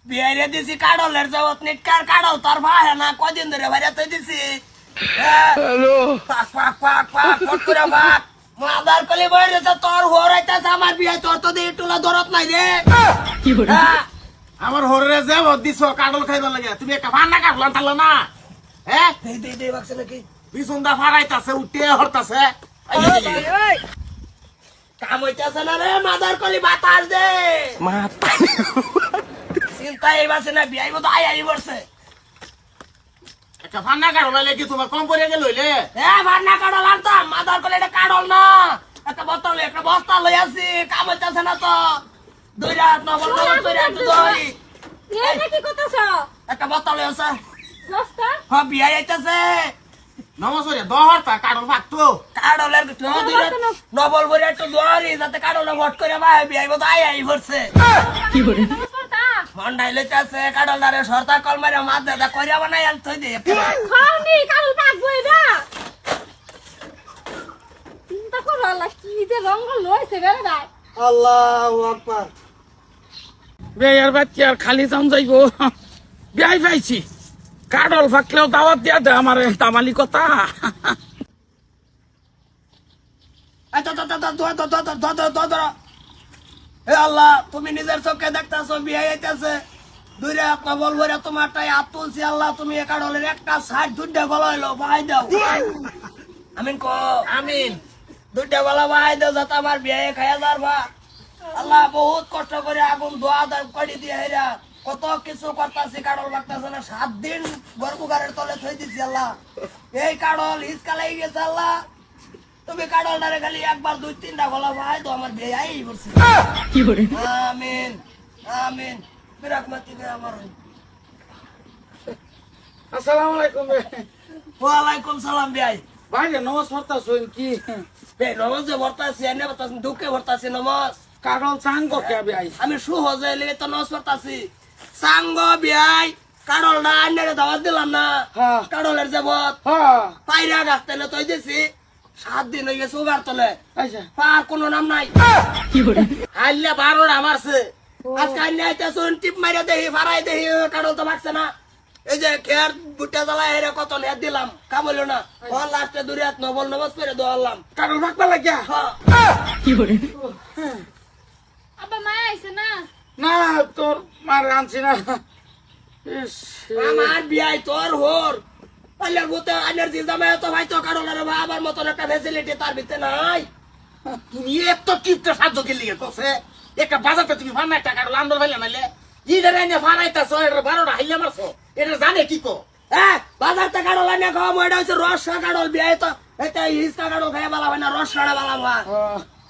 বিয়ারে দিছি কাডলের জগৎ নিটকার কাডল তোর ভাই না কদিন ধরে বাইরে তো দিছি হ্যালো পাক পাক পাক পাক কত করে পাক মাদার কলি বাইরে তো তোর হরাইতাছে আমার বিয়ে তোর তো দিয়ে টুলা দরত নাই রে কি করে আমার হরে যাব দিছো কাডল খাইবার লাগে তুমি একটা ভান্না কাটলা তালো না হ্যাঁ দে বাক্স নাকি বিসুন্দা ফারাইতাছে উঠে হরতাছে কাম হইতাছে না রে মাদার কলি বাতাস দে মাথা চিন্তা এই বাসে না বিয়াই মতো আই বলছে একটা ভান্না কাটলা লাগে তোমার কম পড়ে গেল হইলে ভান্না কাডল আনতাম মাদার কলি এটা কাডল না একটা বোতল একটা বস্তা লই আসি কাম হইতাছে না তো দুই রাত নবল দুই রাত দুই এটা কি করতেছ? একটা বস্তা লই আসা বস্তা? হ্যাঁ বিয়াই আইতাছে নমস্কার দহরতা কাডল ফাকতো কাডলের দুই রাত নবল বলে একটু দোয়ারি যাতে কাডলে ভট করে ভাই বিয়াই মতো আই পড়ছে কি করে? বস্তা? মন্ডাই লইতাছে কাডলদারে সরতা কল মারে মাছ দাদা করিয়া বানাই আল থই দে খাওনি কাল পাকবো এটা। চিন্তা করো আল্লাহ কি যে রঙ লইছে বেরে দাই। আল্লাহু আকবার বেয়ার বাচ্চা আর খালি জাম যাইবো বিয়াই পাইছি কাডল ফাকলেও দাওয়াত দিয়া দে আমার তামালি কথা হে আল্লাহ তুমি নিজের চোখে দেখতেছো বিয়ে আইতাছে দুই রাত নবল ভরে তোমারটাই হাত তুলছি আল্লাহ তুমি এ কাডলের একটা সাইড দুইটা গলা হইলো বাহাই দাও আমিন কো আমিন দুইটা গলা বাহাই দাও যাতে আমার বিয়ে খাইয়া যারবা আল্লাহ বহুত কষ্ট করে আগুন দোয়া দাম করি দিয়ে হেরা কত কিছু করতাছি কাডল লাগতাছে না 7 দিন গর্ভগারের তলে থই দিছি আল্লাহ এই কাডল হিসকা লাগি গেছে আল্লাহ তুমি কাডলটারে খালি একবার দুই তিনটা গলা বাহাই দাও আমার বিয়ে আই বলছে কি করে? আমিন আমিন বিরাকমাতিকে আমার আসসালামু আলাইকুম ওয়ালাইকুম সালাম ভাই ভাই নমস্কার তা শুন কি ভাই নমাজে ভরতাছি এনে ভরতাছি দুঃখে ভরতাছি নমাজ কাডল চাঙ্গ কে ভাই আমি সুহজে লেগে তো নমাজ পড়তাছি সাঙ্গ ভাই কাডল না আন্নারে দাওয়াত দিলাম না হ্যাঁ। কাডলের যাবত হ্যাঁ পায়রা গাছ তেলে তৈ দিছি 7 দিন হয়ে গেছে উগার তলে আচ্ছা পার কোনো নাম নাই কি করে? হাইলে 12টা মারছে আজকে আন্না আইতাছে টিপ মাইরা দেহি ফারাই দেহি কাডল তো ভাগছে না এই যে খেয়ার বুটা জ্বালা হেরে কত নেট দিলাম কাম হইলো না ওর লাস্টে দুই রাত নবল নমাজ পড়ে দোয়ালাম কাডল ফাকবা লাগিয়া কি করে? আব্বা মা আইছে না? না তোর মার আনছি না ইস, আমার বিয়াই তোর হোর পাল্লার ভূতে এনার্জি জমায় তো ভাই তো কাডলের বাবার মতন একটা ফ্যাসিলিটি তার ভিতরে নাই তুমি এত কিপটা সাহায্য গেলি তোছে একটা বাজারতে তুমি ফান্না একটা কাডল আন্দর ভাইলে নাইলে ইডার এনে ফারাইতাছ এটা 12টা হাইলে মারছো এটা জানে কি কো হ্যাঁ বাজার থেকে কাডল আনে খাওয়া ময়ডা হচ্ছে রসা কাডল বিয়াই তো এটা হিসকা কাডল খাইয়া বালা হয় না রসা বালা হয়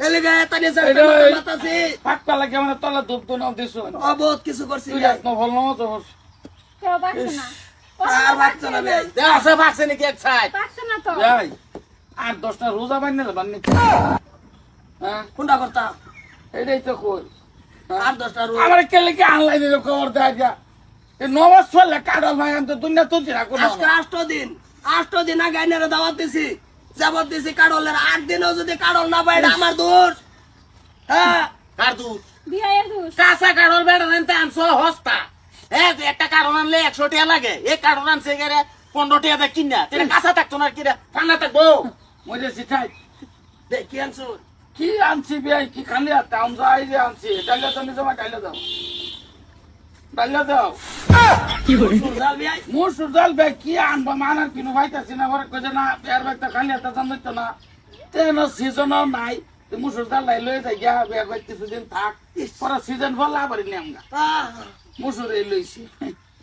এলিগে তানি স্যার মাতাছি ফাকবা লাগে মানে তলা ধূপ তো নাও দিছো ও বহুত কিছু করছি তুই এক নভল নাও তো কেউ পাচ্ছে না। আর বাচ্চা না ভাই আছে ফাকছে নাকি এক সাইড পাচ্ছে না তো। যাই 8-10টা রোজা বান্নে বান্নে হ্যাঁ কোনটা করতা এটাই তো কই আর 10টা রোজ আমার কেলে কি আনলাইনে খবর দেয়া যা এই নমাজ পড়লে কাডল ভাই আনতে দুনিয়া তুলছি না কোনো আজকে 8 দিন আগে এনারে দাওয়াত দিছি যাবত দিছি কাডলের 8 দিনও যদি কাডল না পাই এটা আমার দোষ হ্যাঁ কার তুই বিয়ের দুষ। কাঁচা কাডল বেড়া আনতে আনছো হস্তা হ্যাঁ একটা কাডল আনলে 100 টাকা লাগে এই কাডল আনছে গেরে 15 টাকা দিয়ে কিনা তেরে কাঁচা থাকতো না কিরা ঠান্ডা থাকবো মজে শিখাই দেখি আনছো কি আনছি ভাই কি খালি টাউন যাই যে আনছি ডাইলে তো নিজে ডাইলে দাও ডাইলে দাও কি করে? সুজাল ভাই মোর সুজাল ভাই কি আনবা মানার কিনো ভাইতাছি না ওরা কইছে না পেয়ার ভাই তো খালি একটা জান দিত না তেন সিজনও নাই মোর সুজাল লাই লই যাই গা বেয়ার ভাই কিছুদিন থাক পরে সিজন বল আবার নিয়ে আমগা মুসুর এই লইছি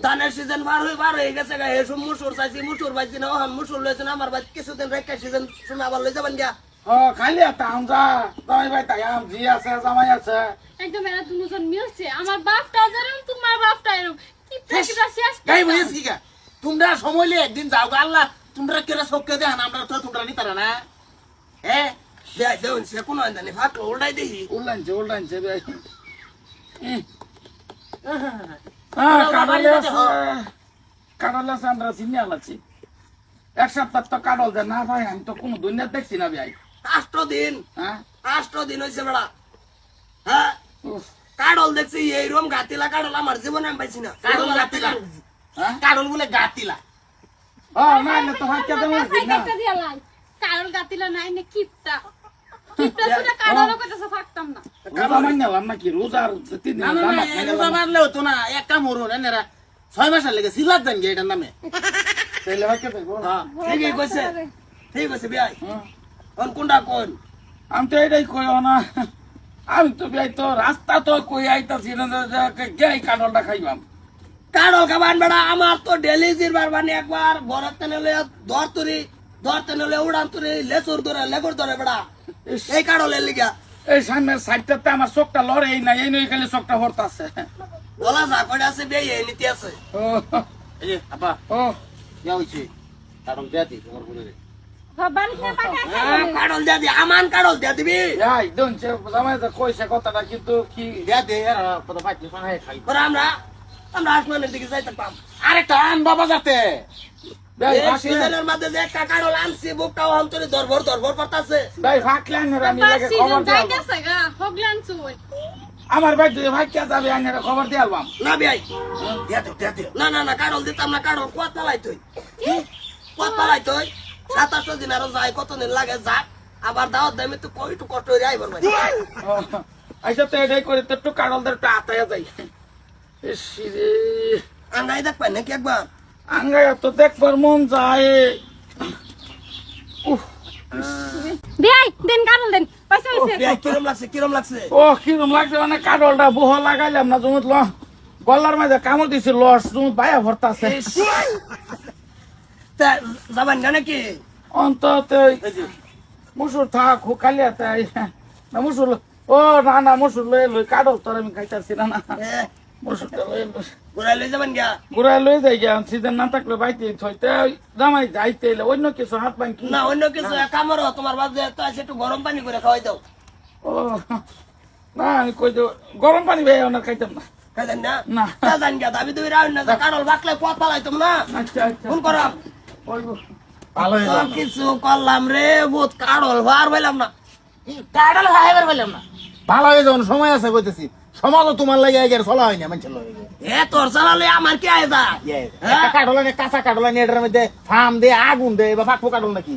ধানের সিজন বার হয়ে গেছে গা এসব মুসুর চাইছি মুসুর পাইছি না ওহান মুসুর লইছে না আমার ভাই কিছুদিন রেখে সিজন শুনে আবার লই যাবেন গা ও খালি একটা আমজা জামাই ভাই তাই আম জি আছে জামাই আছে একদম এরা দুজন মিলছে। আমার বাপটা যেরকম তোমার বাপটা এরকম। কি থেকে শেষ গাই বলিস কি গা তোমরা সময় লে একদিন যাও গা আল্লাহ তোমরা কেরা সবকে দেন আমরা তো তোমরা নিতারা না হ্যাঁ দেখ দেউন সে কোন আন্দানি ফাকলো ওটাই দেখি উল্লানছে ভাই কাডল আছে আমরা চিনি আলাছি এক সপ্তাহ তো কাডল দে না ভাই আমি তো কোনো দুনিয়া দেখছি না ভাই 8 দিন হ্যাঁ 8 দিন হইছে বড়া হ্যাঁ উফ, কাডল দেখছি এইরকম গাতিলা কাডল আমার জীবনে আমি পাইছি না। কাডল গাতিলা হ্যাঁ কাডল বলে গাতিলা না না তো ভাই কেমন না কারণ গাতিলা নাই নে কিপটা কিপটা শুনে কারণ কইতাছে ফাকতাম না। রোজা মানলাম নাকি রোজার 3 দিন না না না রোজা মারলে হতো না এক কাম করুন এনারা 6 মাসের লেগে সিলাত দেন গে এটার নামে তাইলে ভাই কেমন হ্যাঁ ঠিকই কইছে ঠিক আছে বিয়াই কোন কোনটা কোন আমি তো এটাই কই না আমি তো ভাই তো রাস্তা তো কই আইতাছি না গাই কাটলটা খাইবাম কাডল খাবান বেড়া আমার তো ডেলি জিরবার বানি একবার ঘরতে নেলে ধরতে নেলে উড়ান তুরি লেসুর ধরে লেগুর ধরে বেড়া এই কাডলের লিগা এই সামনের সাইডটাতে আমার চোখটা লড়ে এই না এই নই খালি চোখটা হরতাছে বলা যা কই আছে বিয়ে এই নীতি আছে ও এই যে আপা ও ইয়া হইছে কাডল দেয়াতি তোমার বলে বাড়ি না পাকা কাডল দিয়া দি আমান কাডল দিয়া দিবি এই দনছে জামাই তো কইছে কথাটা কিন্তু কি দেয়াতি আর কত পাইছে ফানায় খাই পরে আমরা আসমানের দিকে যাইতে পাম আরে টান বাবা যাতে ভাই এই সিজনের মধ্যে যে একটা কাডল আনছি বুকটাও অন্তরে দরবর করতাছে ভাই ফাকলেন আমি লাগে খবর সিজন দিলাম যাইতেছে গা হগলান চুই আমার ভাই তুই ভাই কে যাবে আমি খবর দিলাম না বিয়াই দিয়া দে না না না কাডল দিতাম না কাডল কত পালাই তুই কত পালাই তুই 7-8 দিন আরো যাই কতদিন লাগে যাক আবার দাওয়াত দেমি তো কইটু কষ্ট হয়ে যাইবার ভাই আচ্ছা তো এটাই করে তো একটু কাডলদের একটু আতায়া যাই রে আঙ্গাই দেখ পাই নাকি একবার আঙ্গায় তো দেখবার মন যায় বিয়াই দেন কারণ দেন পয়সা হইছে বিয়াই কিরম লাগছে ও কিরম লাগছে মানে কাডলটা বহ লাগাইলাম না জমত গলার মাঝে কামড় দিছি লস জমত বায়া ভরতাছে তা যাবেন না নাকি অন্তত মুসুর থাক কালিয়া তাই না মুসুর ও না না মুসুর লই লই কাডল তোর আমি খাইতাছি না না মুসুরটা লই ঘুরাই লই যাবেন গিয়া ঘুরাই লই যাই গিয়া সিজন না থাকলে বাইতে থইতে জামাই যাইতে এলে অন্য কিছু হাত পান কি না অন্য কিছু কামড় তোমার বাজে তো আছে একটু গরম পানি করে খাওয়াই দাও ও না আমি কই তো গরম পানি ভাই ওনার খাইতাম না খাইতেন না না। তা জান গিয়া দাবি দুই রাউন্ড না কাডল বাকলে পথ পালাইতাম না আচ্ছা আচ্ছা ফোন করাম ভালো হয়ে তো কিছু করলাম রে বহুত কাডল ভার পাইলাম না কাডল খাইবার পাইলাম না ভালো হয়ে যাও সময় আছে কইতেছি সমাজও তোমার লাগে আগের চলা হয় না মানুষের লাগে এ তোর চালালে আমার কি আয় যা একটা কাডল আনে কাঁচা কাডল আনে এটার মধ্যে ফার্ম দে আগুন দে বা ফাঁকফো কাডল নাকি